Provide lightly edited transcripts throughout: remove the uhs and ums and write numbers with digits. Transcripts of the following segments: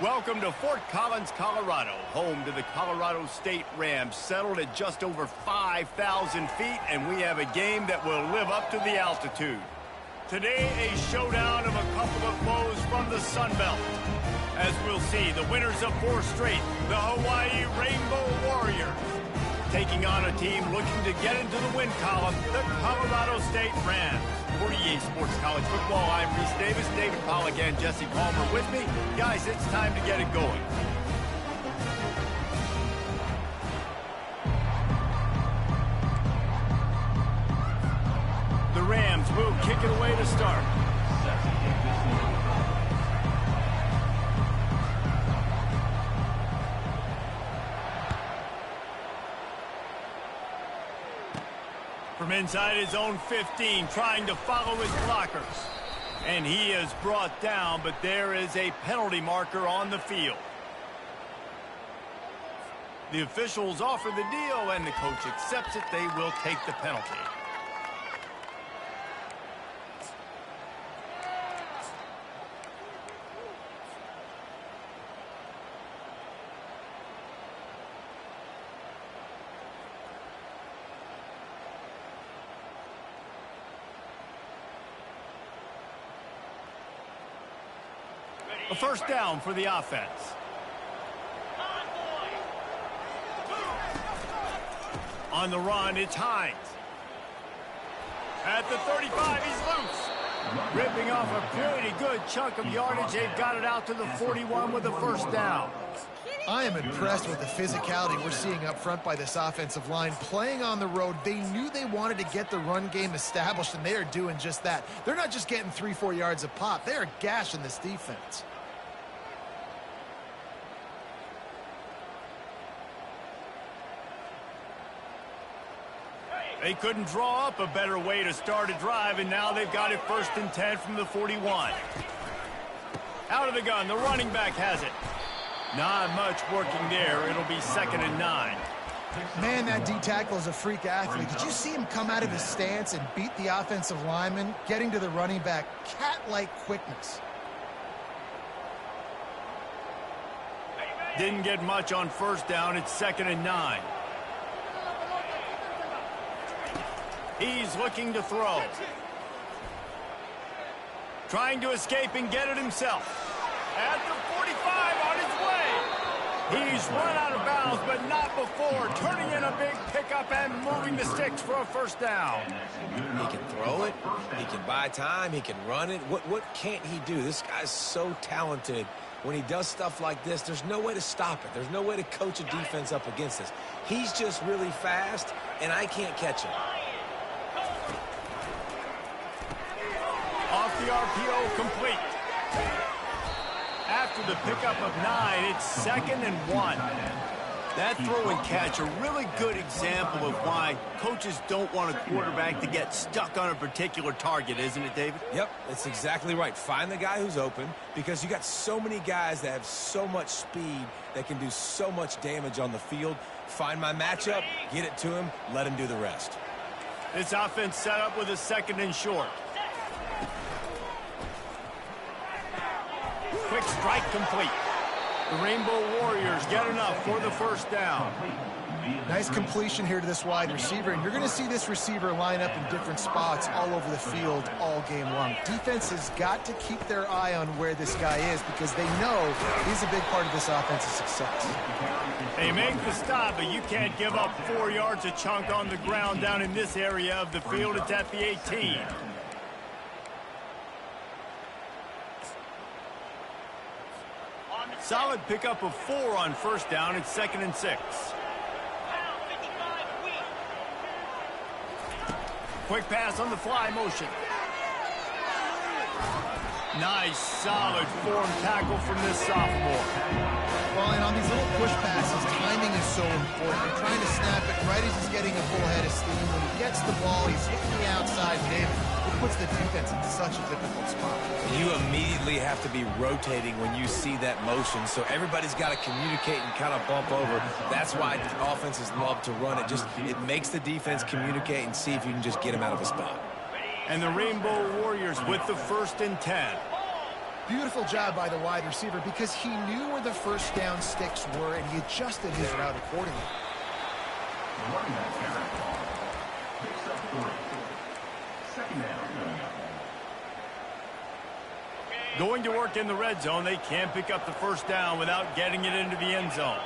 Welcome to Fort Collins, Colorado, home to the Colorado State Rams, settled at just over 5,000 feet, and we have a game that will live up to the altitude. Today, a showdown of a couple of foes from the Sun Belt. As we'll see, the winners of 4 straight, the Hawaii Rainbow Warriors, taking on a team looking to get into the win column, the Colorado State Rams. For EA Sports College Football, I'm Reese Davis, David Pollack, and Jesse Palmer with me. Guys, it's time to get it going. The Rams will kick it away to start. From inside his own 15, trying to follow his blockers. And he is brought down, but there is a penalty marker on the field. The officials offer the deal, and the coach accepts it. They will take the penalty. A first down for the offense. On the run, it's Hines. At the 35, he's loose. Ripping off a pretty good chunk of yardage. They've got it out to the 41 with a first down. I am impressed with the physicality we're seeing up front by this offensive line. Playing on the road, they knew they wanted to get the run game established, and they are doing just that. They're not just getting 3-4 yards a pop. They are gashing this defense. They couldn't draw up a better way to start a drive, and now they've got it 1st and 10 from the 41. Out of the gun, the running back has it. Not much working there. It'll be 2nd and 9. Man, that D-tackle is a freak athlete. Did you see him come out of his stance and beat the offensive lineman, getting to the running back? Cat-like quickness. Didn't get much on first down. It's 2nd and 9. He's looking to throw. Trying to escape and get it himself. At the 45 on his way. He's run out of bounds, but not before. Turning in a big pickup and moving the sticks for a first down. He can throw it. He can buy time. He can run it. What can't he do? This guy's so talented. When he does stuff like this, there's no way to stop it. There's no way to coach a defense up against this. He's just really fast, and I can't catch him. Off the RPO, complete. After the pickup of 9, it's 2nd and 1. That throw and catch, a really good example of why coaches don't want a quarterback to get stuck on a particular target, isn't it, David? Yep, that's exactly right. Find the guy who's open, because you got so many guys that have so much speed that can do so much damage on the field. Find my matchup, get it to him, let him do the rest. This offense set up with a 2nd and short. Quick strike complete. The Rainbow Warriors get enough for the first down. Nice completion here to this wide receiver, and you're going to see this receiver line up in different spots all over the field all game long. Defense has got to keep their eye on where this guy is, because they know he's a big part of this offense's success. They make the stop, but you can't give up 4 yards a chunk on the ground down in this area of the field. It's at the 18. Solid pickup of 4 on first down. It's 2nd and 6. Quick pass on the fly motion. Nice, solid form tackle from this sophomore. Well, and on these little push passes, timing is so important. You're trying to snap it right as he's getting a full head of steam. When he gets the ball, he's hitting the outside David. It puts the defense in such a difficult spot. You immediately have to be rotating when you see that motion, so everybody's got to communicate and kind of bump over. That's why offenses love to run it. It makes the defense communicate and see if you can just get him out of a spot. And the Rainbow Warriors with the 1st and 10. Beautiful job by the wide receiver because he knew where the first down sticks were and he adjusted his route accordingly. Going to work in the red zone, they can't pick up the first down without getting it into the end zone.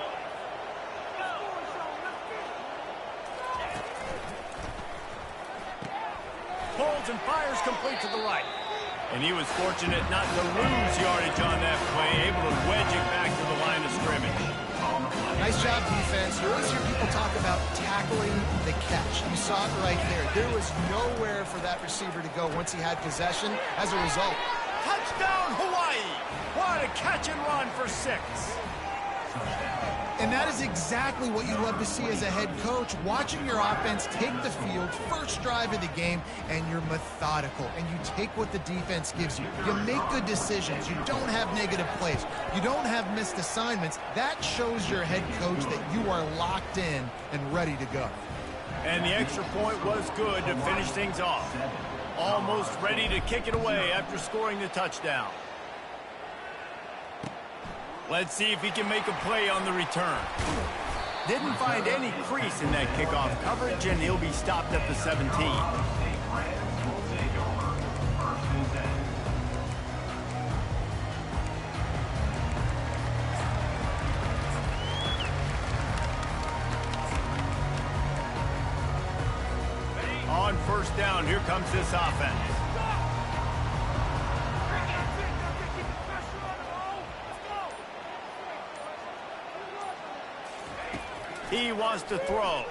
Pulls and fires complete to the right. And he was fortunate not to lose yardage on that play, able to wedge it back to the line of scrimmage. Nice job, defense. You always hear people talk about tackling the catch. You saw it right there. There was nowhere for that receiver to go once he had possession. As a result, touchdown, Hawaii! What a catch and run for 6. and that is exactly what you love to see as a head coach, watching your offense take the field, first drive of the game, and you're methodical, and you take what the defense gives you. You make good decisions. You don't have negative plays. You don't have missed assignments. That shows your head coach that you are locked in and ready to go. And the extra point was good to finish things off. Almost ready to kick it away after scoring the touchdown. Let's see if he can make a play on the return. Didn't find any crease in that kickoff coverage, and he'll be stopped at the 17. On first down, here comes this offense. He wants to throw.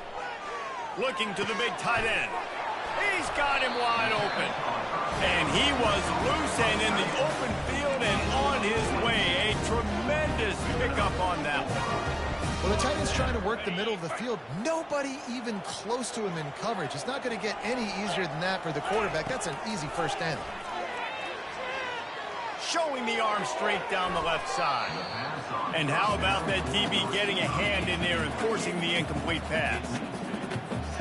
Looking to the big tight end. He's got him wide open. And he was loose and in the open field and on his way. A tremendous pickup on that one. Well, the tight end's trying to work the middle of the field. Nobody even close to him in coverage. It's not going to get any easier than that for the quarterback. That's an easy first down. Showing the arm straight down the left side. And how about that DB getting a hand in there and forcing the incomplete pass?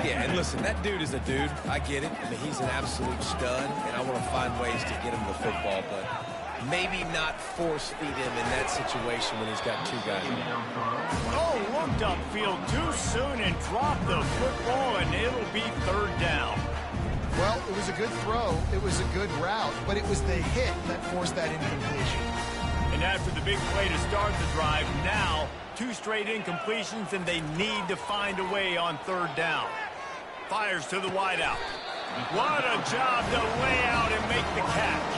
Yeah, and listen, that dude is a dude. I get it. I mean, he's an absolute stud, and I want to find ways to get him the football, but maybe not force feed him in that situation when he's got two guys. Oh, looked upfield too soon and dropped the football, and it'll be third down. Well, it was a good throw. It was a good route, but it was the hit that forced that incompletion. And after the big play to start the drive, now 2 straight incompletions, and they need to find a way on third down. Fires to the wideout. What a job to lay out and make the catch.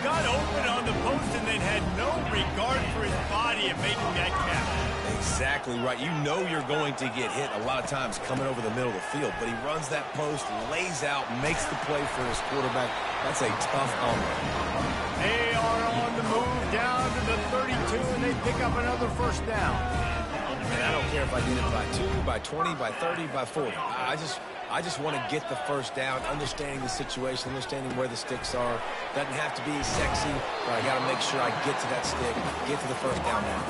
Got open on the post and then had no regard for his body in making that catch. Exactly right. You know you're going to get hit a lot of times coming over the middle of the field, but he runs that post, lays out, makes the play for his quarterback. That's a tough homer. They are on the move down to the 32, and they pick up another first down. And I don't care if I get it by 2, by 20, by 30, by 40. I just want to get the first down, understanding the situation, understanding where the sticks are. Doesn't have to be sexy, but I got to make sure I get to that stick, get to the first down now.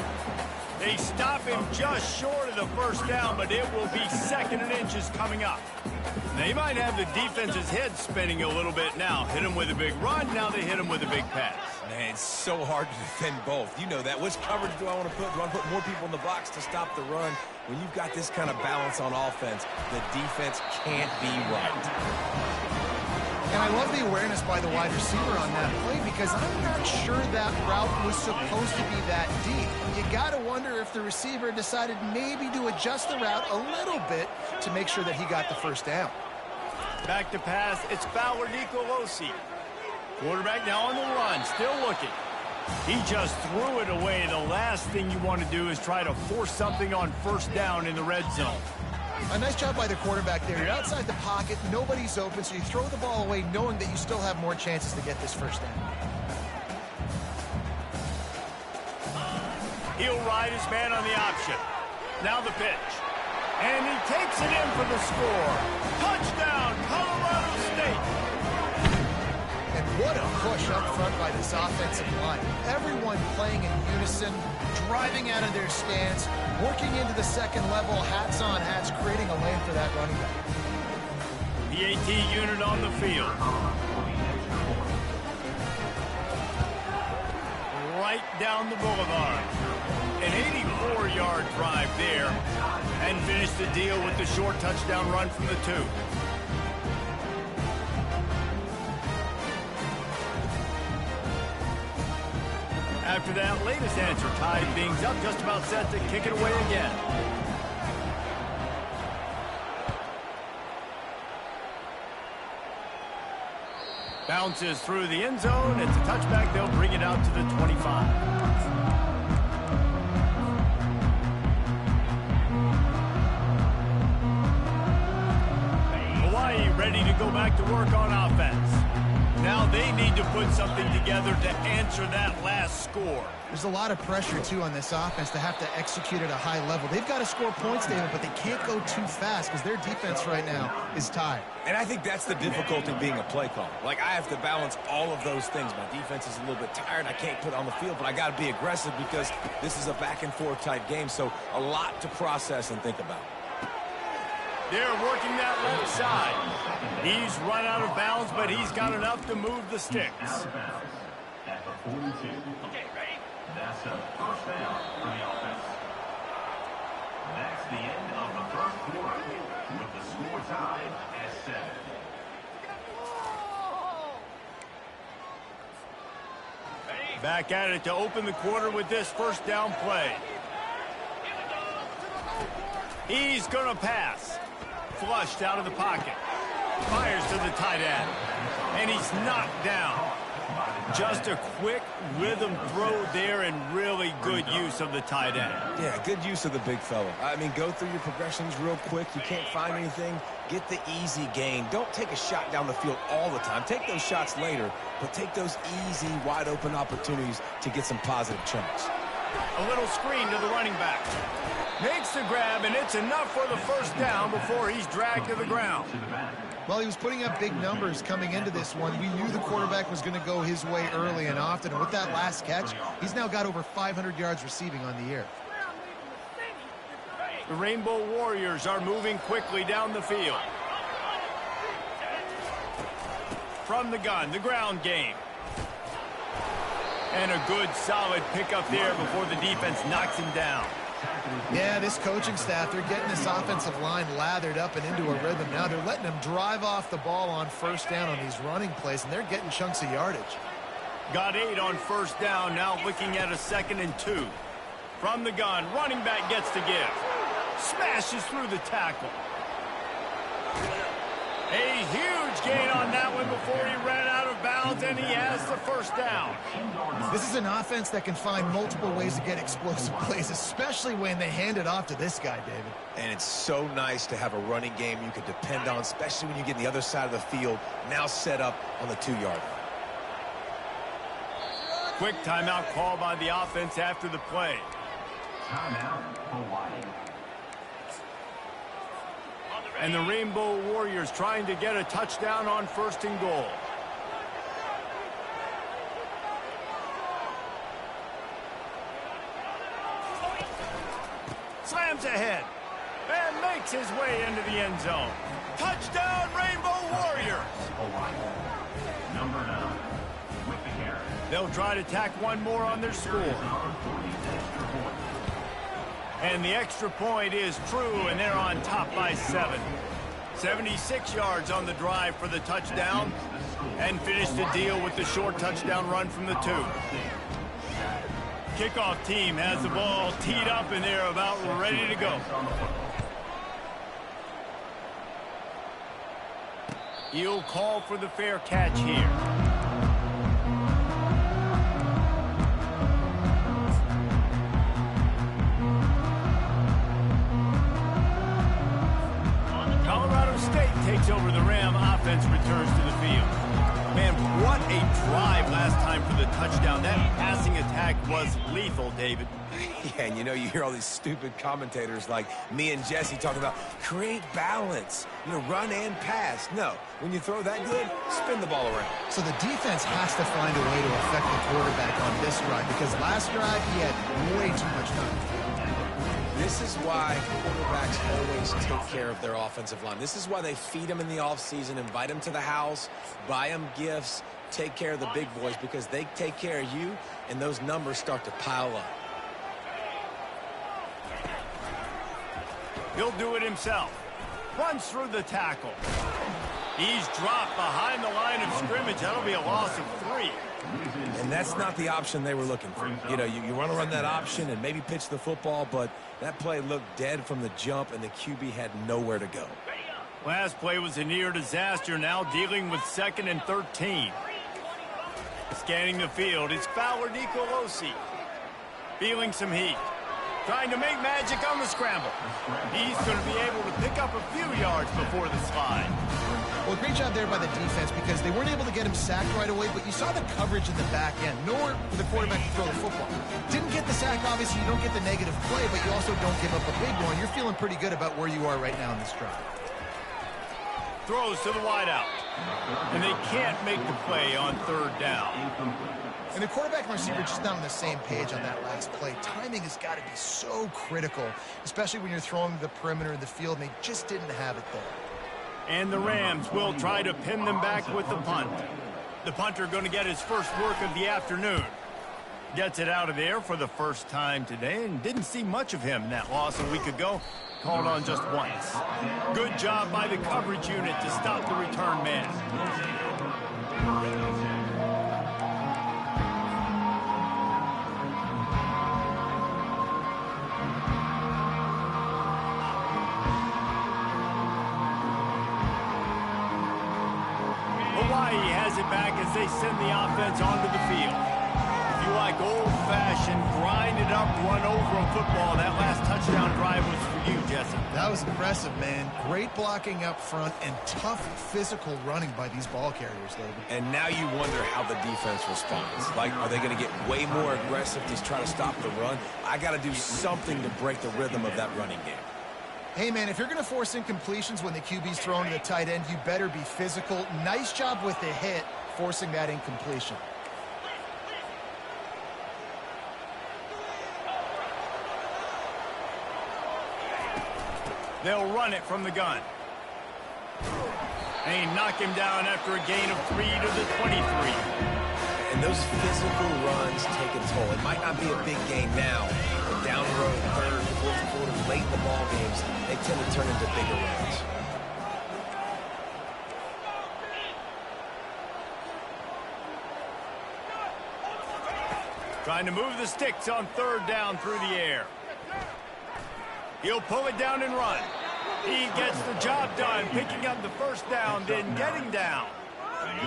They stop him just short of the first down, but it will be 2nd and inches coming up. They might have the defense's head spinning a little bit now. Hit him with a big run, now they hit him with a big pass. Man, it's so hard to defend both. You know that. Which coverage do I want to put? Do I want to put more people in the box to stop the run? When you've got this kind of balance on offense, the defense can't be right. And I love the awareness by the wide receiver on that play because I'm not sure that route was supposed to be that deep. You got to wonder if the receiver decided maybe to adjust the route a little bit to make sure that he got the first down. Back to pass, it's Fowler Nicolosi. Quarterback now on the run, still looking. He just threw it away. The last thing you want to do is try to force something on first down in the red zone. A nice job by the quarterback there. You're outside the pocket, nobody's open, so you throw the ball away knowing that you still have more chances to get this first down. He'll ride his man on the option. Now the pitch. And he takes it in for the score. Touchdown, Colorado State. And what a push up front by this offensive line. Everyone playing in unison, driving out of their stance, working into the second level, hats on hats, creating a lane for that running back. The AT unit on the field. right down the boulevard. An 84-yard drive there, and finished the deal with the short touchdown run from the 2. After that latest answer, tied things up, just about set to kick it away again. Bounces through the end zone. It's a touchback. They'll bring it out to the 25. Hawaii ready to go back to work on offense. Now they need to put something together to answer that last score. There's a lot of pressure, too, on this offense to have to execute at a high level. They've got to score points, David, but they can't go too fast because their defense right now is tired. And I think that's the difficulty being a play caller. Like, I have to balance all of those things. My defense is a little bit tired. I can't put on the field, but I got to be aggressive because this is a back-and-forth type game, so a lot to process and think about. They're working that left side. He's run out of bounds, but he's got enough to move the sticks. At the 42. Okay, ready? That's a first down for the offense. That's the end of the first quarter, with the score tied at 7. Back at it to open the quarter with this first down play. He's going to pass. Flushed out of the pocket. Fires to the tight end. And he's knocked down. Just a quick rhythm throw there and really good use of the tight end. Yeah, good use of the big fella. I mean, go through your progressions real quick. You can't find anything. Get the easy gain. Don't take a shot down the field all the time. Take those shots later, but take those easy, wide-open opportunities to get some positive chunks. A little screen to the running back. Makes the grab, and it's enough for the first down before he's dragged to the ground. Well, he was putting up big numbers coming into this one. We knew the quarterback was going to go his way early and often. And with that last catch, he's now got over 500 yards receiving on the year. The Rainbow Warriors are moving quickly down the field. From the gun, the ground game. And a good, solid pickup there before the defense knocks him down. Yeah, this coaching staff, they're getting this offensive line lathered up and into a rhythm. Now they're letting them drive off the ball on first down on these running plays, and they're getting chunks of yardage. Got 8 on first down, now looking at a 2nd and 2. From the gun, running back gets to give. Smashes through the tackle. A huge gain on that one before he ran out of bounds, and he has the first down. This is an offense that can find multiple ways to get explosive plays, especially when they hand it off to this guy, David. And it's so nice to have a running game you can depend on, especially when you get on the other side of the field, now set up on the 2-yard line. Quick timeout call by the offense after the play. Timeout, Hawaii. And the Rainbow Warriors trying to get a touchdown on 1st and goal. Slams ahead and makes his way into the end zone. Touchdown, Rainbow Warriors! Number 9 with the carry. They'll try to tack one more on their score. And the extra point is true, and they're on top by 7. 76 yards on the drive for the touchdown, and finish the deal with the short touchdown run from the 2. Kickoff team has the ball teed up, and they're about ready to go. He'll call for the fair catch here. Takes over the Ram. Offense returns to the field. Man, what a drive last time for the touchdown. That passing attack was lethal, David. Yeah, and you hear all these stupid commentators like me and Jesse talking about create balance, run and pass. No, when you throw that good, spin the ball around. So the defense has to find a way to affect the quarterback on this drive, because last drive he had way too much time. This is why quarterbacks always take care of their offensive line. This is why they feed them in the offseason, invite them to the house, buy them gifts, take care of the big boys because they take care of you, and those numbers start to pile up. He'll do it himself. Runs through the tackle. He's dropped behind the line of scrimmage. That'll be a loss of 3. And that's not the option they were looking for. You know, you want to run that option and maybe pitch the football, but that play looked dead from the jump, and the QB had nowhere to go. Last play was a near disaster. Now dealing with 2nd and 13. Scanning the field, it's Fowler Nicolosi. Feeling some heat. Trying to make magic on the scramble. He's going to be able to pick up a few yards before the slide. Well, great job there by the defense because they weren't able to get him sacked right away, but you saw the coverage in the back end. Nowhere for the quarterback to throw the football. Didn't get the sack, obviously. You don't get the negative play, but you also don't give up a big one. You're feeling pretty good about where you are right now in this drive. Throws to the wideout. And they can't make the play on 3rd down. And the quarterback and receiver just not on the same page on that last play. Timing has got to be so critical, especially when you're throwing to the perimeter of the field, and they just didn't have it there. And the Rams will try to pin them back with the punt. The punter going to get his first work of the afternoon. Gets it out of there for the first time today, and didn't see much of him in that loss a week ago. Called on just once. Good job by the coverage unit to stop the return man. Hawaii has it back as they send the offense onto the field. If you like old-fashioned, grind-it-up, run-over football, that last touchdown drive was for you, Jesse. That was impressive, man. Great blocking up front and tough physical running by these ball carriers, David. And now you wonder how the defense responds. Like, are they going to get way more aggressive to try to stop the run? I got to do something to break the rhythm of that running game. Hey, man, if you're going to force incompletions when the QB's throwing to the tight end, you better be physical. Nice job with the hit, forcing that incompletion. They'll run it from the gun. They knock him down after a gain of 3 to the 23. And those physical runs take a toll. It might not be a big gain now, but down the road, 3rd, 4th quarter, late in the ball games, they tend to turn into bigger runs. Trying to move the sticks on 3rd down through the air. He'll pull it down and run. He gets the job done, picking up the first down, then getting down.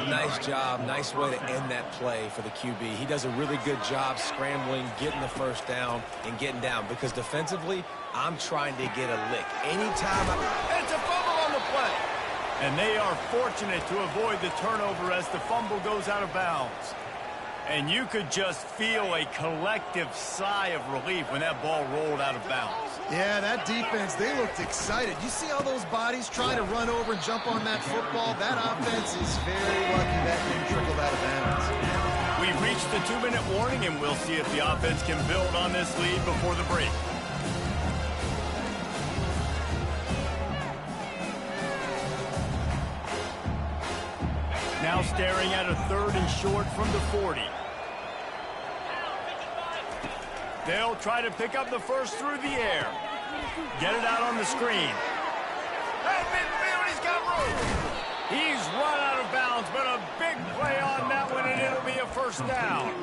Nice job. Nice way to end that play for the QB. He does a really good job scrambling, getting the first down, and getting down. Because defensively, I'm trying to get a lick. Anytime It's a fumble on the play. And they are fortunate to avoid the turnover as the fumble goes out of bounds. And you could just feel a collective sigh of relief when that ball rolled out of bounds. Yeah, that defense, they looked excited. You see all those bodies trying to run over and jump on that football? That offense is very lucky that didn't trickle out of bounds. We've reached the 2-minute warning, and we'll see if the offense can build on this lead before the break. Now staring at a 3rd and short from the 40. They'll try to pick up the first through the air. Get it out on the screen. Hey, midfield, he's got room. He's run out of bounds, but a big play on that one, and it'll be a first down.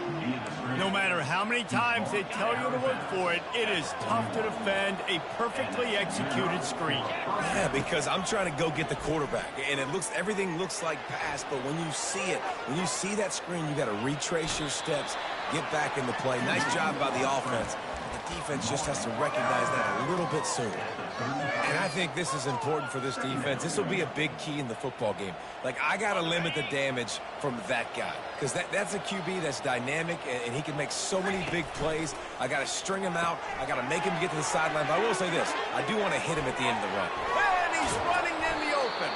No matter how many times they tell you to look for it, it is tough to defend a perfectly executed screen. Yeah, because I'm trying to go get the quarterback, and everything looks like pass, but when you see it, when you see that screen, you got to retrace your steps, get back into play. Nice job by the offense. The defense just has to recognize that a little bit sooner. And I think this is important for this defense. This will be a big key in the football game. Like, I got to limit the damage from that guy because that's a QB that's dynamic, and he can make so many big plays. I got to string him out. I got to make him get to the sideline. But I will say this. I do want to hit him at the end of the run. And he's running in the open.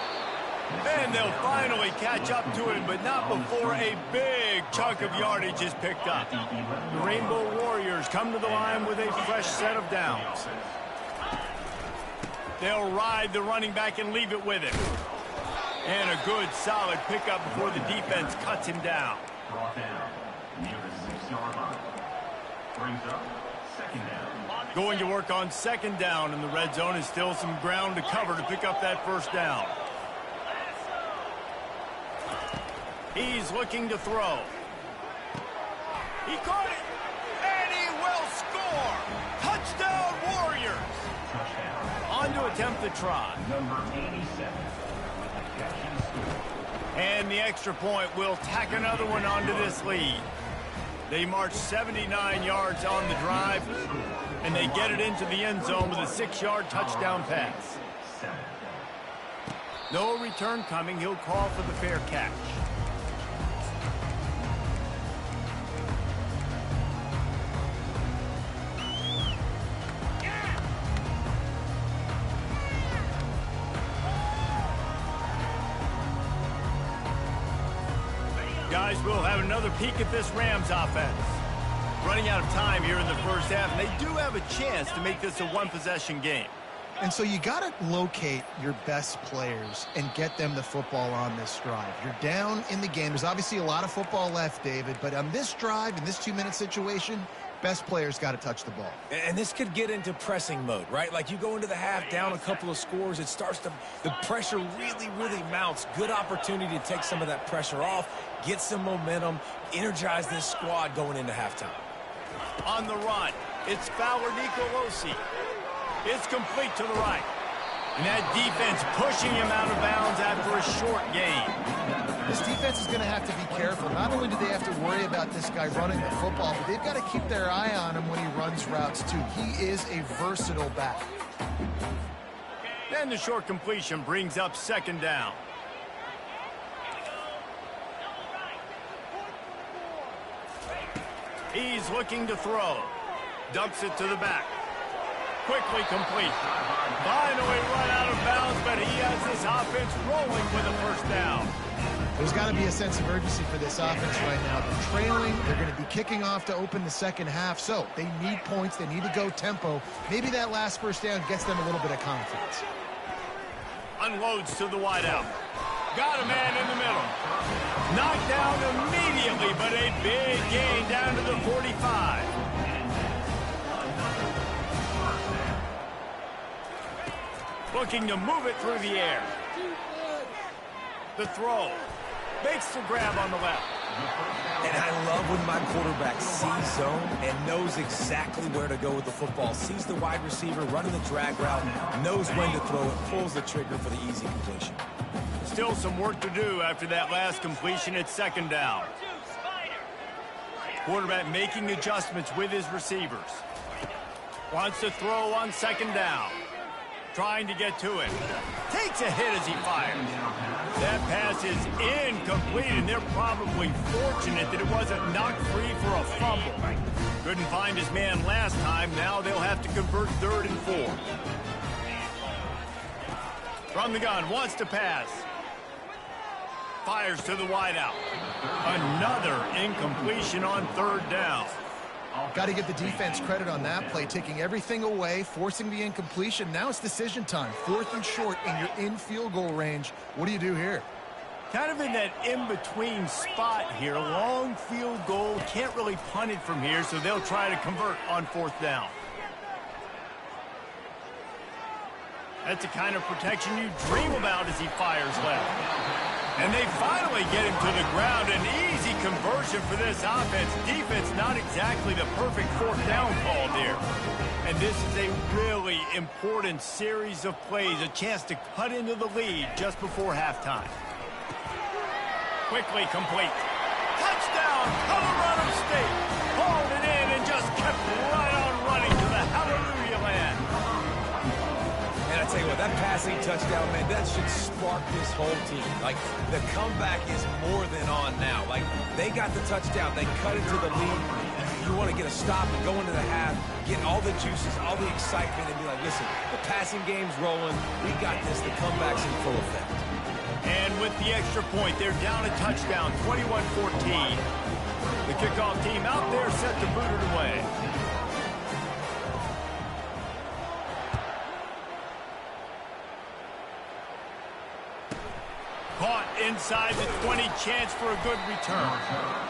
And they'll finally catch up to him, but not before a big chunk of yardage is picked up. The Rainbow Warriors come to the line with a fresh set of downs. They'll ride the running back and leave it with him. And a good, solid pickup before the defense cuts him down. Brought down near the 6-yard line. Brings up second down. Going to work on second down in the red zone is still some ground to cover to pick up that first down. He's looking to throw. He caught it, and he will score. Touchdown, Warriors. Touchdown. On to attempt the try. Number 87 with the catch and score. And the extra point will tack another one onto this lead. They march 79 yards on the drive, and they get it into the end zone with a 6-yard touchdown pass. No return coming. He'll call for the fair catch. Guys, we'll have another peek at this Rams offense. Running out of time here in the first half, and they do have a chance to make this a one-possession game. And so you got to locate your best players and get them the football on this drive. You're down in the game. There's obviously a lot of football left, David, but on this drive, in this 2-minute situation, best players got to touch the ball. And this could get into pressing mode, right? Like you go into the half down a couple of scores, it starts to, the pressure really mounts. Good opportunity to take some of that pressure off, get some momentum, energize this squad going into halftime. On the run, it's Fowler Nicolosi. It's complete to the right. And that defense pushing him out of bounds after a short gain. This defense is going to have to be careful. Not only do they have to worry about this guy running the football, but they've got to keep their eye on him when he runs routes, too. He is a versatile back. And the short completion brings up second down. He's looking to throw. Dumps it to the back. Quickly complete. Finally run out of bounds, but he has this offense rolling with a first down. There's got to be a sense of urgency for this offense right now. They're trailing. They're going to be kicking off to open the second half. So they need points. They need to go tempo. Maybe that last first down gets them a little bit of confidence. Unloads to the wideout. Got a man in the middle. Knocked down immediately, but a big gain down to the 45. Looking to move it through the air. The throw. Makes the grab on the left. And I love when my quarterback sees zone and knows exactly where to go with the football. Sees the wide receiver running the drag route, knows when to throw it, pulls the trigger for the easy completion. Still some work to do after that last completion at second down. Quarterback making adjustments with his receivers. Wants to throw on second down. Trying to get to it. Takes a hit as he fires. That pass is incomplete, and they're probably fortunate that it wasn't knocked free for a fumble. Couldn't find his man last time. Now they'll have to convert 3rd and 4. From the gun, wants to pass. Fires to the wideout. Another incompletion on 3rd down. Got to give the defense credit on that play, taking everything away, forcing the incompletion. Now it's decision time. 4th and short, and you're in field goal range. What do you do here? Kind of in that in-between spot here. Long field goal. Can't really punt it from here, so they'll try to convert on 4th down. That's the kind of protection you dream about as he fires left. And they finally get him to the ground. An easy conversion for this offense. Defense not exactly the perfect 4th down call there. And this is a really important series of plays. A chance to cut into the lead just before halftime. Quickly complete. Touchdown, Colorado State. Hauled it in and just kept right on running to the hallelujah land. And I tell you what, that passing touchdown, man, that should spark this whole team. Like, the comeback is more than on now. Like, they got the touchdown. They cut into the lead. You want to get a stop and go into the half, get all the juices, all the excitement, and be like, listen, the passing game's rolling. We got this. The comeback's in full effect. And with the extra point, they're down a touchdown, 21-14. The kickoff team out there set to boot it away. Caught inside the 20, chance for a good return.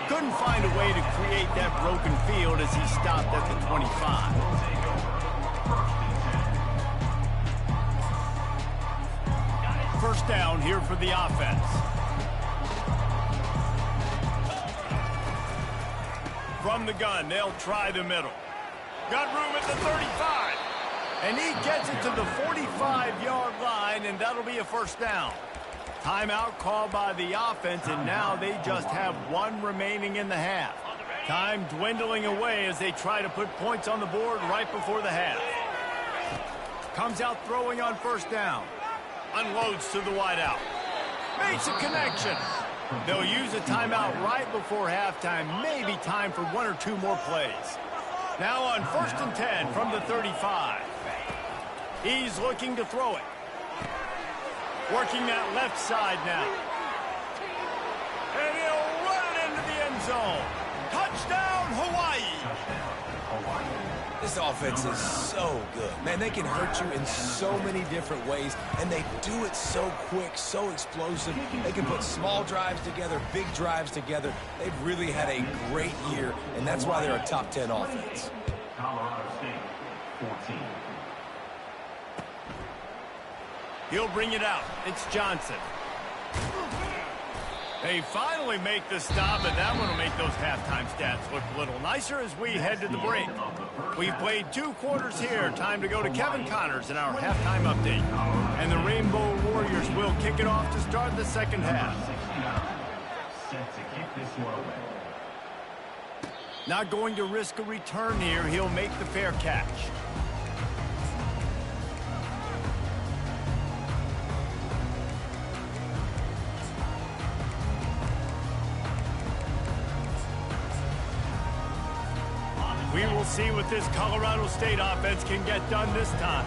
Couldn't find a way to create that broken field as he stopped at the 25. First down here for the offense. From the gun, they'll try the middle. Got room at the 35. And he gets it to the 45-yard line, and that'll be a first down. Timeout called by the offense, and now they just have one remaining in the half. Time dwindling away as they try to put points on the board right before the half. Comes out throwing on first down. Unloads to the wideout. Makes a connection. They'll use a timeout right before halftime. Maybe time for one or two more plays. Now on 1st and 10 from the 35. He's looking to throw it. Working that left side now. And he'll run it into the end zone. Touchdown, Hawaii. This offense is so good. Man, they can hurt you in so many different ways, and they do it so quick, so explosive. They can put small drives together, big drives together. They've really had a great year, and that's why they're a top 10 offense. Colorado State, 14. He'll bring it out. It's Johnson. They finally make the stop, and that one will make those halftime stats look a little nicer as we head to the break. We've played 2 quarters here. Time to go to Kevin Connors in our halftime update. And the Rainbow Warriors will kick it off to start the second half. Set to kick this one away. Not going to risk a return here. He'll make the fair catch. We will see what this Colorado State offense can get done this time.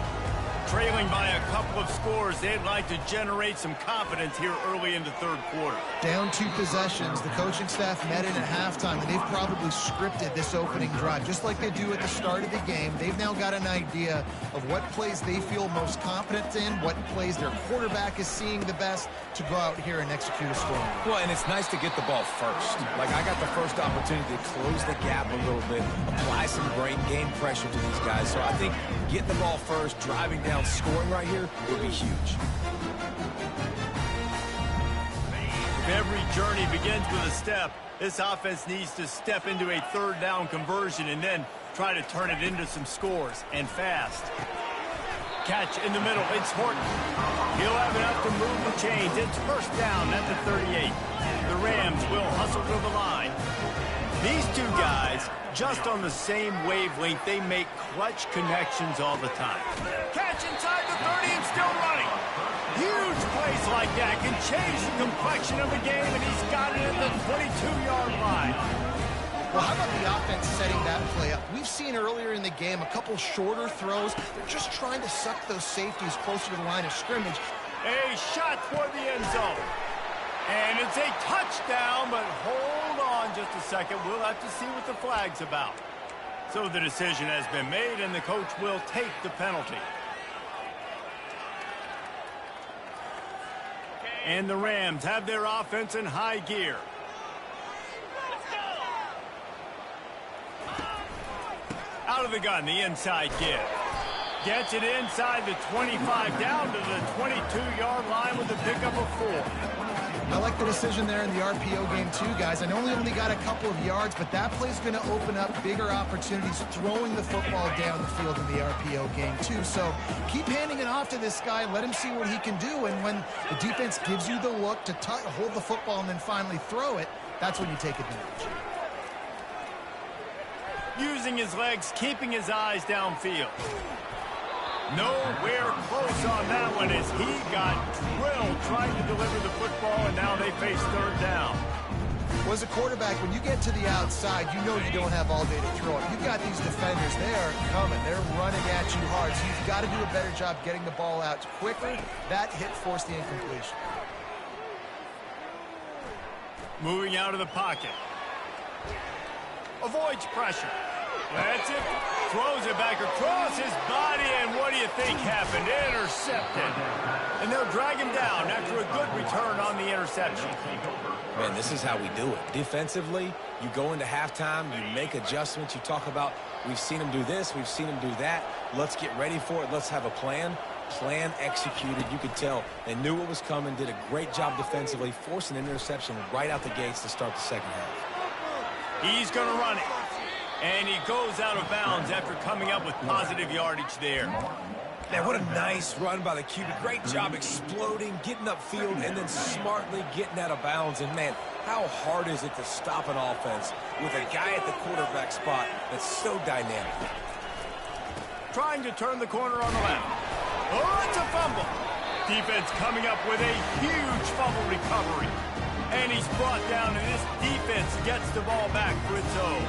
Trailing by a couple of scores, they'd like to generate some confidence here early in the third quarter. Down 2 possessions, the coaching staff met in at halftime, and they've probably scripted this opening drive. Just like they do at the start of the game, they've now got an idea of what plays they feel most confident in, what plays their quarterback is seeing the best to go out here and execute a scoring. Well, and it's nice to get the ball first. Like, I got the first opportunity to close the gap a little bit, apply some great game pressure to these guys. So I think getting the ball first, driving down, scoring right here would be huge. If every journey begins with a step, this offense needs to step into a third down conversion and then try to turn it into some scores, and fast. Catch in the middle. It's Horton. He'll have enough to move the chains. It's first down at the 38. The Rams will hustle to the line. These two guys, just on the same wavelength, they make clutch connections all the time. Catch inside the 30 and still running. Huge plays like that can change the complexion of the game, and he's got it at the 22-yard line. Well, how about the offense setting that play up? We've seen earlier in the game a couple shorter throws. They're just trying to suck those safeties closer to the line of scrimmage. A shot for the end zone. And it's a touchdown, but hold on just a second. We'll have to see what the flag's about. So the decision has been made, and the coach will take the penalty. And the Rams have their offense in high gear. Out of the gun, the inside give. Gets it inside the 25, down to the 22-yard line with a pickup of 4. I like the decision there in the RPO game too, guys. I know we only got a couple of yards, but that play's going to open up bigger opportunities throwing the football down the field in the RPO game too. So keep handing it off to this guy. Let him see what he can do. And when the defense gives you the look to hold the football and then finally throw it, that's when you take advantage. Using his legs, keeping his eyes downfield. Nowhere close on that one as he got drilled trying to deliver the football, and now they face third down. Well, as a quarterback, when you get to the outside, you know you don't have all day to throw it. You've got these defenders. They are coming. They're running at you hard. So you've got to do a better job getting the ball out quicker. That hit forced the incompletion. Moving out of the pocket. Avoids pressure. That's it. throws it back across his body, and what do you think happened? Intercepted. And they'll drag him down after a good return on the interception. Man, this is how we do it. Defensively, you go into halftime, you make adjustments. You talk about, we've seen him do this, we've seen him do that. Let's get ready for it. Let's have a plan. Plan executed. You could tell they knew what was coming, did a great job defensively, forced an interception right out the gates to start the second half. He's going to run it. And he goes out of bounds after coming up with positive yardage there. Man, what a nice run by the QB. Great job exploding, getting upfield, and then smartly getting out of bounds. And, man, how hard is it to stop an offense with a guy at the quarterback spot that's so dynamic? Trying to turn the corner on the left. Oh, it's a fumble. Defense coming up with a huge fumble recovery. And he's brought down, and this defense gets the ball back for its own.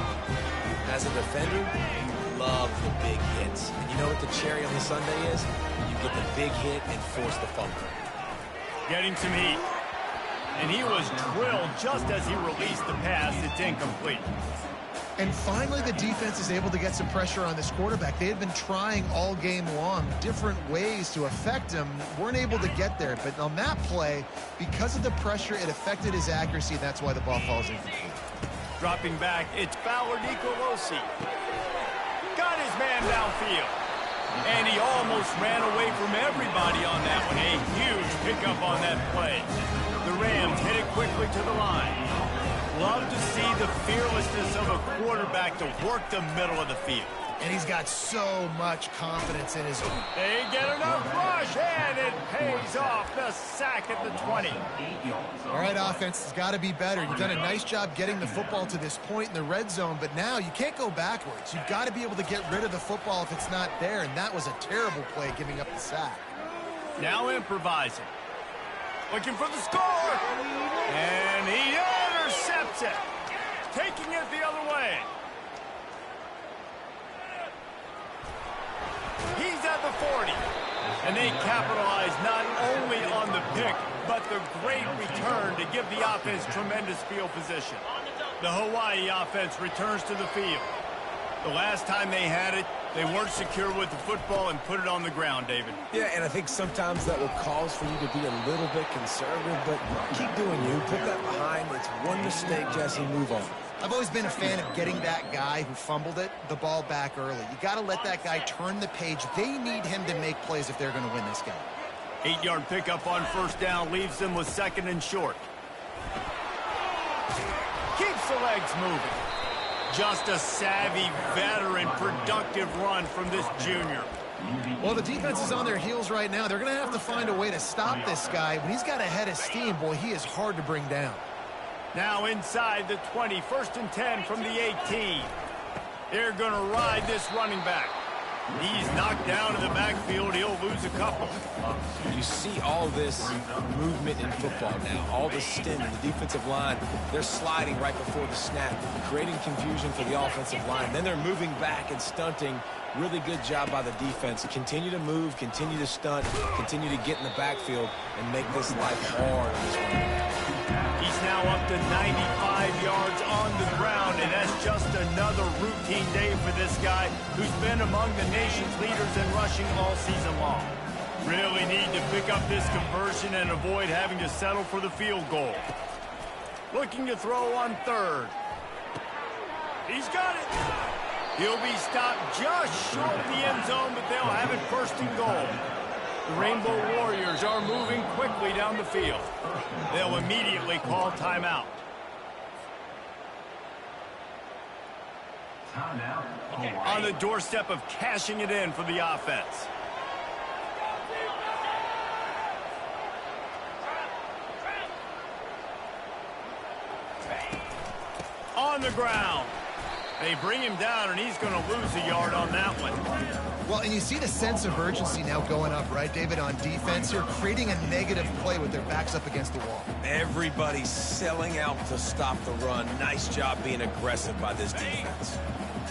As a defender, you love the big hits. And you know what the cherry on the sundae is? You get the big hit and force the fumble. Getting some heat. And he was drilled just as he released the pass. It's incomplete. And finally, the defense is able to get some pressure on this quarterback. They had been trying all game long different ways to affect him. Weren't able to get there. But on that play, because of the pressure, it affected his accuracy, and that's why the ball falls incomplete. Dropping back, it's Fowler Nicolosi. Got his man downfield. And he almost ran away from everybody on that one. A huge pickup on that play. The Rams hit it quickly to the line. Love to see the fearlessness of a quarterback to work the middle of the field. And he's got so much confidence in his... They get enough rush, and it pays off. The sack at the 20. All right, offense has got to be better. You've done a nice job getting the football to this point in the red zone, but now you can't go backwards. You've got to be able to get rid of the football if it's not there, and that was a terrible play giving up the sack. Now improvising. Looking for the score. And he intercepts it. Taking it the other way. He's at the 40. And they capitalize not only on the pick, but the great return to give the offense tremendous field position. The Hawaii offense returns to the field. The last time they had it, they weren't secure with the football and put it on the ground, David. Yeah, and I think sometimes that will cause for you to be a little bit conservative, but keep doing you. Put that behind. It's one mistake, Jesse. Move on. I've always been a fan of getting that guy who fumbled it, the ball back early. You got to let that guy turn the page. They need him to make plays if they're going to win this game. 8-yard pickup on first down leaves them with second and short. Keeps the legs moving. Just a savvy, veteran, productive run from this junior. Well, the defense is on their heels right now. They're going to have to find a way to stop this guy. When he's got a head of steam, boy, he is hard to bring down. Now inside the 20, 1st and 10 from the 18. They're going to ride this running back. He's knocked down in the backfield. He'll lose a couple. You see all this movement in football now. All the stint in the defensive line. They're sliding right before the snap, creating confusion for the offensive line. Then they're moving back and stunting. Really good job by the defense. Continue to move, continue to stunt, continue to get in the backfield, and make this life hard on this running back. He's now up to 95 yards on the ground, and that's just another routine day for this guy who's been among the nation's leaders in rushing all season long. Really need to pick up this conversion and avoid having to settle for the field goal. Looking to throw on third. He's got it. He'll be stopped just short of the end zone, but they'll have it 1st and goal. The Rainbow Warriors are moving quickly down the field. They'll immediately call timeout. On the doorstep of cashing it in for the offense. On the ground. They bring him down, and he's going to lose a yard on that one. Well, and you see the sense of urgency now going up, right, David, on defense here, creating a negative play with their backs up against the wall. Everybody's selling out to stop the run. Nice job being aggressive by this defense.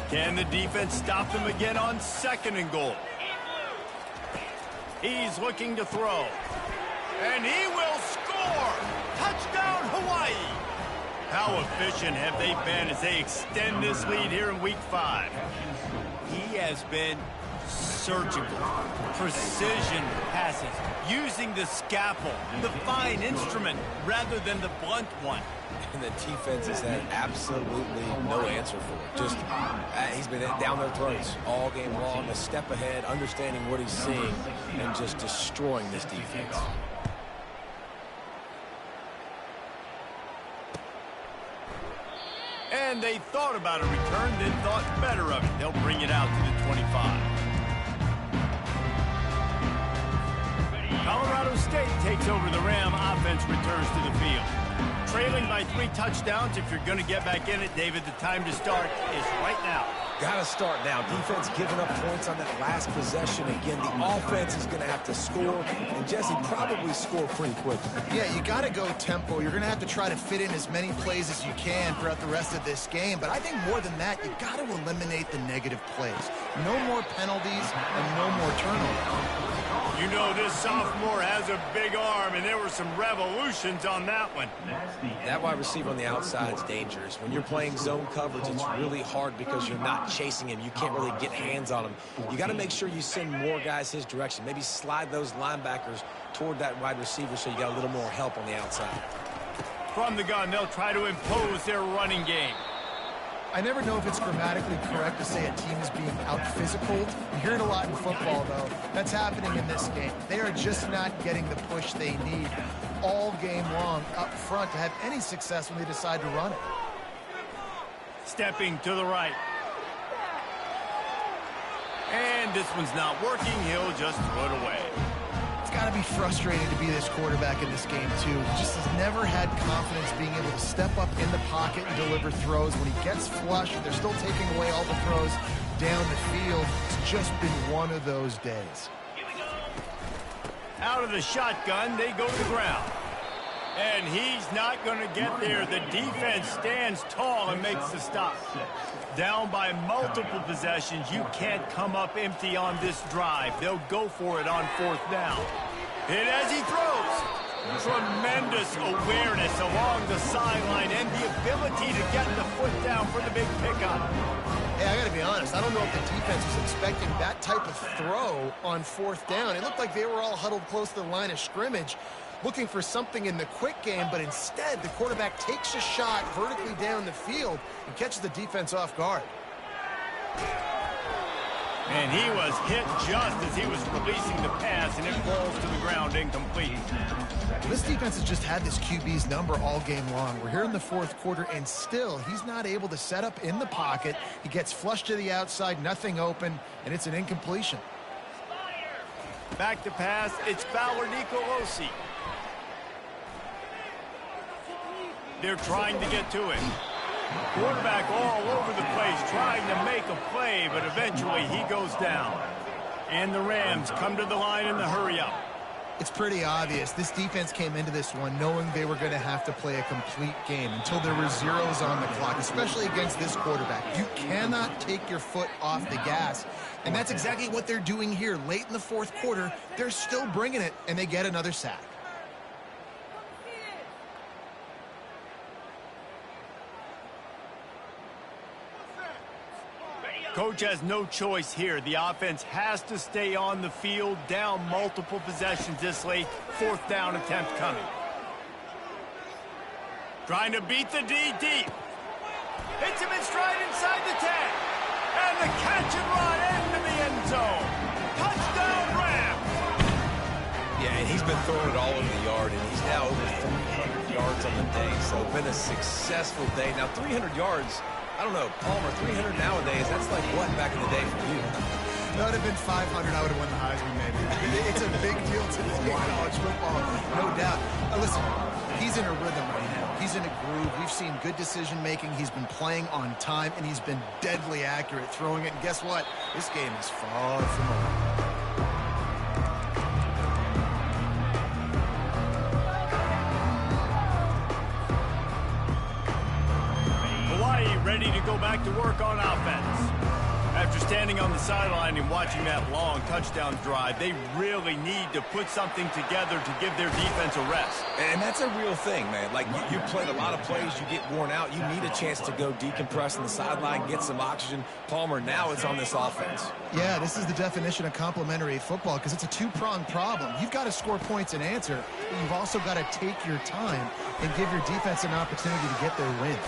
Can the defense stop them again on 2nd and goal? He's looking to throw. And he will score! Touchdown, Hawaii! How efficient have they been as they extend this lead here in Week 5? He has been surgical, precision passes, using the scalpel, the fine instrument, rather than the blunt one. And the defense has had absolutely no answer for it. Just, he's been down their throats all game long, a step ahead, understanding what he's seeing, and just destroying this defense. And they thought about a return, then thought better of it. They'll bring it out to the 25. Colorado State takes over the Ram. Offense returns to the field. Trailing by 3 touchdowns. If you're going to get back in it, David, the time to start is right now. Got to start now. Defense giving up points on that last possession. Again, the offense is going to have to score, and Jesse probably score pretty quickly. Yeah, you got to go tempo. You're going to have to try to fit in as many plays as you can throughout the rest of this game. But I think more than that, you got to eliminate the negative plays. No more penalties and no more turnovers. You know this sophomore has a big arm, and there were some revolutions on that one. That wide receiver on the outside is dangerous. When you're playing zone coverage, it's really hard because you're not chasing him. You can't really get hands on him. You got to make sure you send more guys his direction. Maybe slide those linebackers toward that wide receiver so you got a little more help on the outside. From the gun, they'll try to impose their running game. I never know if it's grammatically correct to say a team is being out-physical. You hear it a lot in football, though. That's happening in this game. They are just not getting the push they need all game long up front to have any success when they decide to run it. Stepping to the right. And this one's not working. He'll just throw it away. It's got to be frustrating to be this quarterback in this game, too. He just has never had confidence being able to step up in the pocket and deliver throws. When he gets flushed, they're still taking away all the throws down the field. It's just been one of those days. Out of the shotgun, they go to the ground. And he's not going to get there. The defense stands tall and makes the stop. Down by multiple possessions, you can't come up empty on this drive. They'll go for it on 4th down. And as he throws, tremendous awareness along the sideline and the ability to get the foot down for the big pickup. Hey, I got to be honest. I don't know if the defense was expecting that type of throw on 4th down. It looked like they were all huddled close to the line of scrimmage, looking for something in the quick game, but instead the quarterback takes a shot vertically down the field and catches the defense off guard. And he was hit just as he was releasing the pass, and it falls to the ground incomplete. This defense has just had this QB's number all game long. We're here in the 4th quarter, and still he's not able to set up in the pocket. He gets flushed to the outside, nothing open, and it's an incompletion. Back to pass, it's Fowler Nicolosi. They're trying to get to him. Quarterback all over the place trying to make a play, but eventually he goes down. And the Rams come to the line in the hurry-up. It's pretty obvious. This defense came into this one knowing they were going to have to play a complete game until there were zeros on the clock, especially against this quarterback. You cannot take your foot off the gas, and that's exactly what they're doing here. Late in the 4th quarter, they're still bringing it, and they get another sack. Coach has no choice here. The offense has to stay on the field, down multiple possessions this late. 4th down attempt coming. Trying to beat the D deep. Hits him in stride inside the 10. And the catch and run into the end zone. Touchdown, Rams! Yeah, and he's been throwing it all over the yard, and he's now over 300 yards on the day. So it's been a successful day. Now, 300 yards... I don't know, Palmer, 300 nowadays, that's like what back in the day for you? That would have been 500. I would have won the Heisman, maybe. It's a big deal to the college football, no doubt. Listen, he's in a rhythm right now. He's in a groove. We've seen good decision-making. He's been playing on time, and he's been deadly accurate throwing it. And guess what? This game is far from over. Ready to go back to work on offense. After standing on the sideline and watching that long touchdown drive, they really need to put something together to give their defense a rest. And that's a real thing, man. Like, you played a lot of plays, you get worn out. You need a chance to go decompress on the sideline, get some oxygen. Palmer, now it's on this offense. Yeah, this is the definition of complementary football because it's a two-pronged problem. You've got to score points and answer, but you've also got to take your time and give your defense an opportunity to get their win.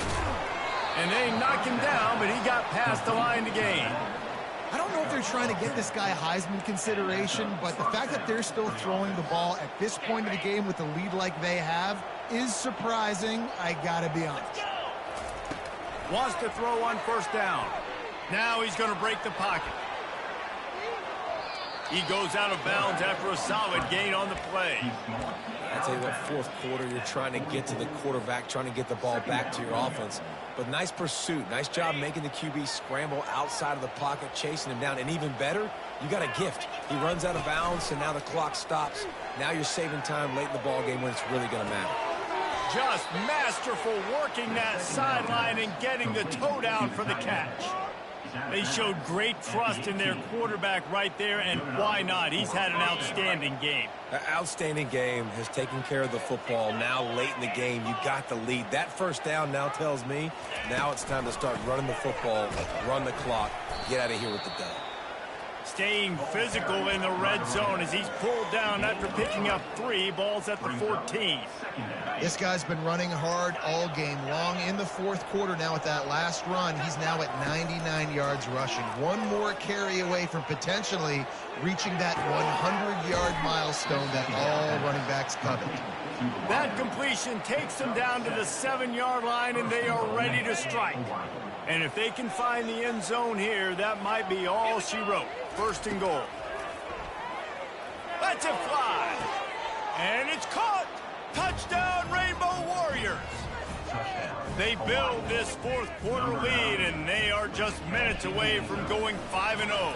And they knock him down, but he got past the line to gain. I don't know if they're trying to get this guy Heisman consideration, but the fact that they're still throwing the ball at this point of the game with a lead like they have is surprising, I gotta be honest. Wants to throw on first down. Now he's going to break the pocket. He goes out of bounds after a solid gain on the play. I tell you what, fourth quarter, you're trying to get to the quarterback, trying to get the ball back to your offense. But nice pursuit. Nice job making the QB scramble outside of the pocket, chasing him down. And even better, you got a gift. He runs out of bounds, and now the clock stops. Now you're saving time late in the ball game when it's really going to matter. Just masterful working that sideline and getting the toe down for the catch. They showed great trust in their quarterback right there, and why not? He's had an outstanding game. An outstanding game, has taken care of the football. Now late in the game, you got the lead. That first down now tells me now it's time to start running the football, run the clock, get out of here with the dub. Staying physical in the red zone as he's pulled down after picking up 3 balls at the 14. This guy's been running hard all game long. In the fourth quarter now with that last run, he's now at 99 yards rushing. One more carry away from potentially reaching that 100-yard milestone that all running backs covet. That completion takes them down to the 7-yard line, and they are ready to strike. And if they can find the end zone here, that might be all she wrote. First and goal. Let's it fly. And it's caught. Touchdown, Rainbow Warriors. They build this fourth quarter lead, and they are just minutes away from going 5-0.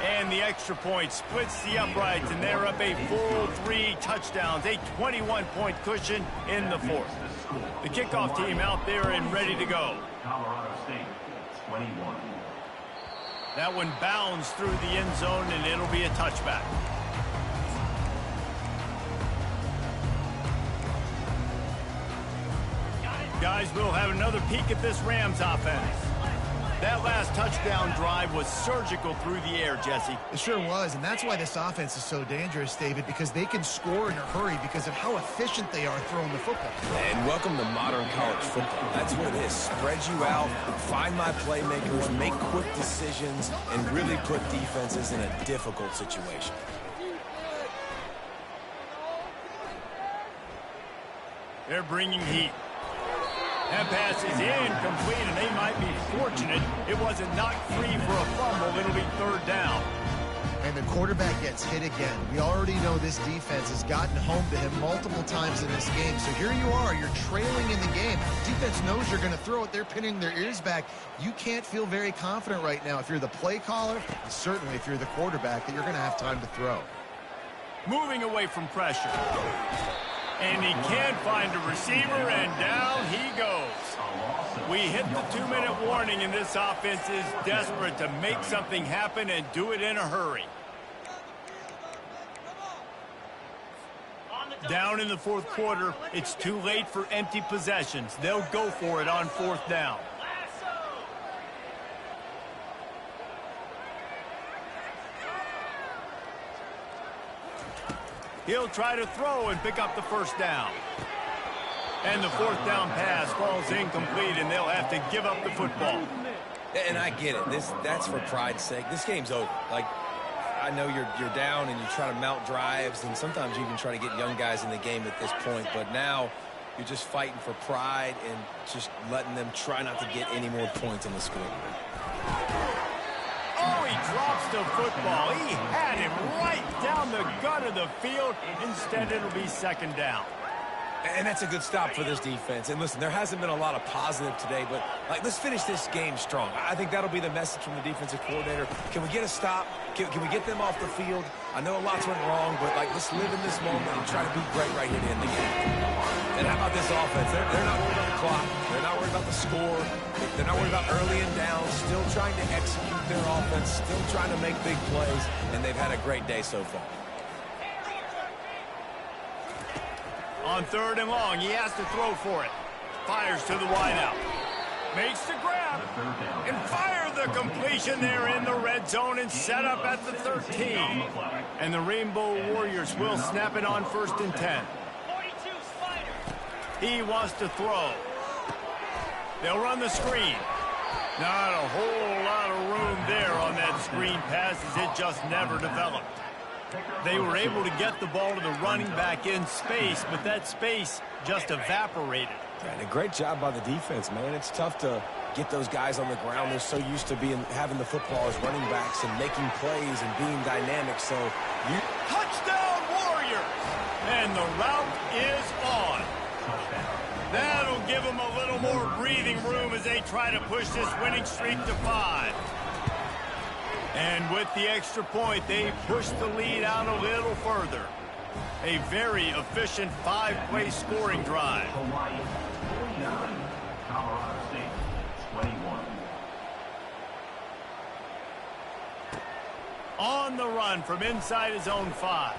And the extra point splits the uprights, and they're up a full 3 touchdowns, a 21-point cushion in the fourth. The kickoff team out there and ready to go. Colorado State, 21. That one bounds through the end zone, and it'll be a touchback. Guys, we'll have another peek at this Rams offense. That last touchdown drive was surgical through the air, Jesse. It sure was, and that's why this offense is so dangerous, David, because they can score in a hurry because of how efficient they are throwing the football. And welcome to modern college football. That's what it is. Spread you out, find my playmakers, make quick decisions, and really put defenses in a difficult situation. They're bringing heat. That pass is incomplete, and they might be fortunate it wasn't knocked free for a fumble. It'll be third down. And the quarterback gets hit again. We already know this defense has gotten home to him multiple times in this game. So here you are, you're trailing in the game. Defense knows you're going to throw it. They're pinning their ears back. You can't feel very confident right now if you're the play caller, and certainly if you're the quarterback, that you're going to have time to throw. Moving away from pressure. And he can't find a receiver, and down he goes. We hit the 2-minute warning, and this offense is desperate to make something happen and do it in a hurry. Down in the fourth quarter, it's too late for empty possessions. They'll go for it on fourth down. He'll try to throw and pick up the first down. And the fourth down pass falls incomplete, and they'll have to give up the football. And I get it. That's for pride's sake. This game's over. Like, I know you're down and you try to mount drives, and sometimes you even try to get young guys in the game at this point. But now you're just fighting for pride and just letting them try not to get any more points on the scoreboard. Oh, he drops the football. He had him right down the gut of the field. Instead, it'll be second down. And that's a good stop for this defense. And listen, there hasn't been a lot of positive today, but let's finish this game strong. I think that'll be the message from the defensive coordinator. Can we get a stop? Can we get them off the field? I know a lot's went wrong, but let's live in this moment and try to be great right here to end the game. And how about this offense? They're not worried about the clock. They're not worried about the score. They're not worried about early and down. Still trying to execute their offense. Still trying to make big plays. And they've had a great day so far. On 3rd and long, he has to throw for it. Fires to the wideout. Makes the grab. And fire the completion there in the red zone and set up at the 13. And the Rainbow Warriors will snap it on 1st and 10. He wants to throw. They'll run the screen. Not a whole lot of room there on that screen pass as it just never developed. They were able to get the ball to the running back in space, but that space just evaporated. And a great job by the defense, man. It's tough to get those guys on the ground. They're so used to having the football as running backs and making plays and being dynamic. So Touchdown Warriors! And the route is on. That'll give them a little more breathing room as they try to push this winning streak to 5. And with the extra point, they push the lead out a little further. A very efficient 5-play scoring drive. Hawaii 49, Colorado State 21. On the run from inside his own 5.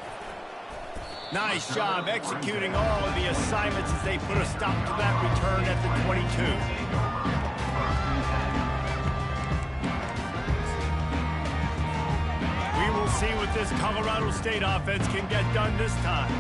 Nice job executing all of the assignments as they put a stop to that return at the 22. We will see what this Colorado State offense can get done this time.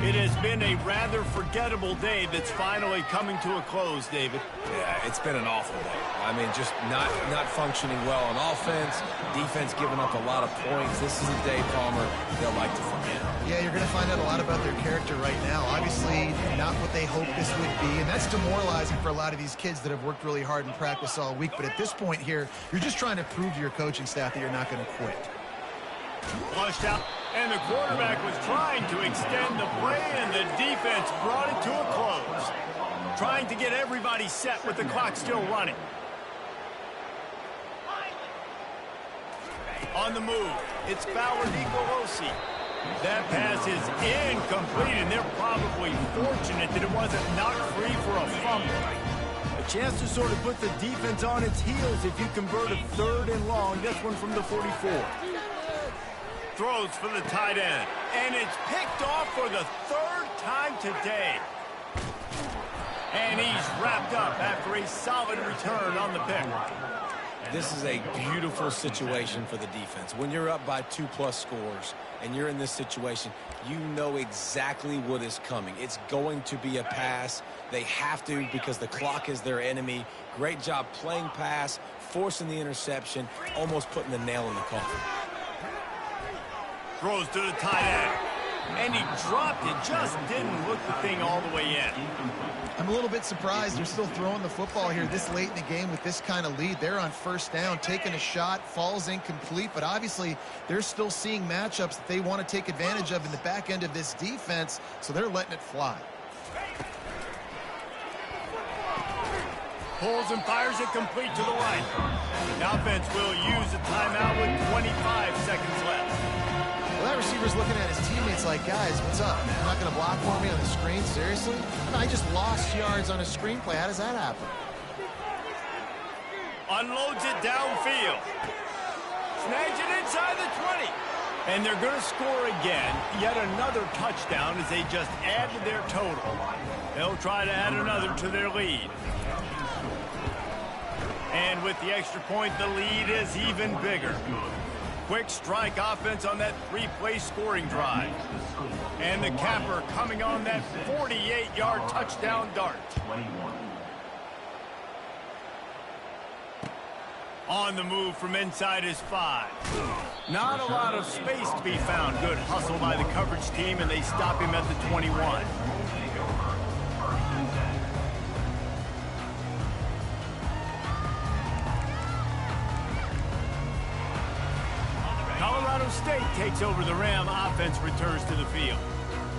It has been a rather forgettable day that's finally coming to a close, David. Yeah, it's been an awful day. I mean, just not functioning well on offense, defense giving up a lot of points. This is a day, Palmer, they'll like to forget. Yeah, you're going to find out a lot about their character right now. Obviously, not what they hoped this would be, and that's demoralizing for a lot of these kids that have worked really hard in practice all week. But at this point here, you're just trying to prove to your coaching staff that you're not going to quit. Flushed out, and the quarterback was trying to extend the play, and the defense brought it to a close. Trying to get everybody set with the clock still running. On the move, it's Fowler Nicolosi. That pass is incomplete, and they're probably fortunate that it wasn't knocked free for a fumble. A chance to sort of put the defense on its heels if you convert a 3rd and long. This one from the 44. Throws for the tight end, and it's picked off for the 3rd time today. And he's wrapped up after a solid return on the pick. This is a beautiful situation for the defense. When you're up by 2+ scores and you're in this situation, you know exactly what is coming. It's going to be a pass. They have to because the clock is their enemy. Great job playing pass, forcing the interception, almost putting the nail in the coffin. Throws to the tight end, and he dropped it. Just didn't look the thing all the way in. I'm a little bit surprised they're still throwing the football here this late in the game with this kind of lead. They're on 1st down, taking a shot, falls incomplete, but obviously they're still seeing matchups that they want to take advantage of in the back end of this defense, so they're letting it fly. Pulls and fires it complete to the right. The offense will use a timeout with 25 seconds left. Well, that receiver's looking at his teammates like, guys, what's up? You're not going to block for me on the screen? Seriously? I just lost yards on a screenplay. How does that happen? Unloads it downfield. Snags it inside the 20. And they're going to score again. Yet another touchdown as they just add to their total. They'll try to add another to their lead. And with the extra point, the lead is even bigger. Quick strike offense on that 3-play scoring drive. And the capper coming on that 48-yard touchdown dart. On the move from inside his 5. Not a lot of space to be found. Good hustle by the coverage team, and they stop him at the 21. Colorado State takes over the Ram. Offense returns to the field.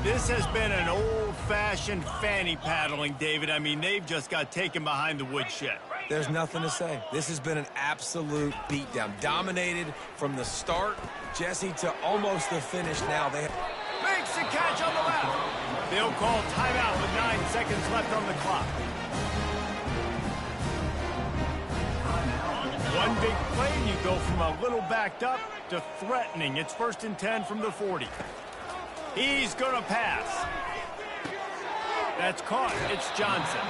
This has been an old-fashioned fanny paddling, David. I mean, they've just got taken behind the woodshed. There's nothing to say. This has been an absolute beatdown. Dominated from the start, Jesse, to almost the finish now. Makes the catch on the left. They'll call timeout with 9 seconds left on the clock. One big play, and you go from a little backed up to threatening. It's 1st and 10 from the 40. He's going to pass. That's caught. It's Johnson.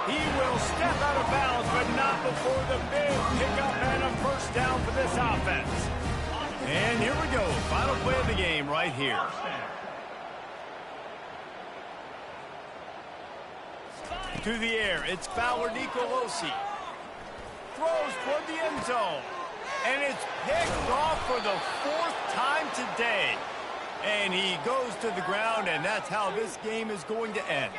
He will step out of bounds, but not before the big pickup and a 1st down for this offense. And here we go. Final play of the game right here. To the air, it's Fowler Nicolosi. Throws toward the end zone. And it's picked off for the 4th time today. And he goes to the ground, and that's how this game is going to end.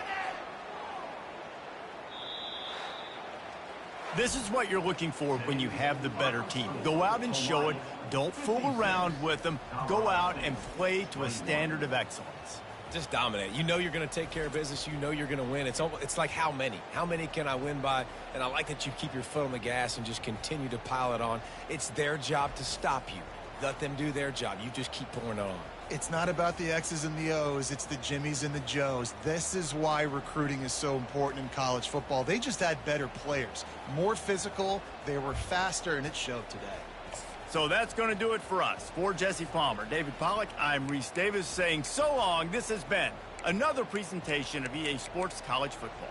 This is what you're looking for when you have the better team. Go out and show it. Don't fool around with them. Go out and play to a standard of excellence. Just dominate. You know you're going to take care of business. You know you're going to win. It's like how many? How many can I win by? And I like that you keep your foot on the gas and just continue to pile it on. It's their job to stop you. Let them do their job. You just keep pouring it on. It's not about the X's and the O's. It's the Jimmies and the Joes. This is why recruiting is so important in college football. They just had better players, more physical. They were faster, and it showed today. So that's going to do it for us. For Jesse Palmer, David Pollack, I'm Reese Davis saying so long. This has been another presentation of EA Sports College Football.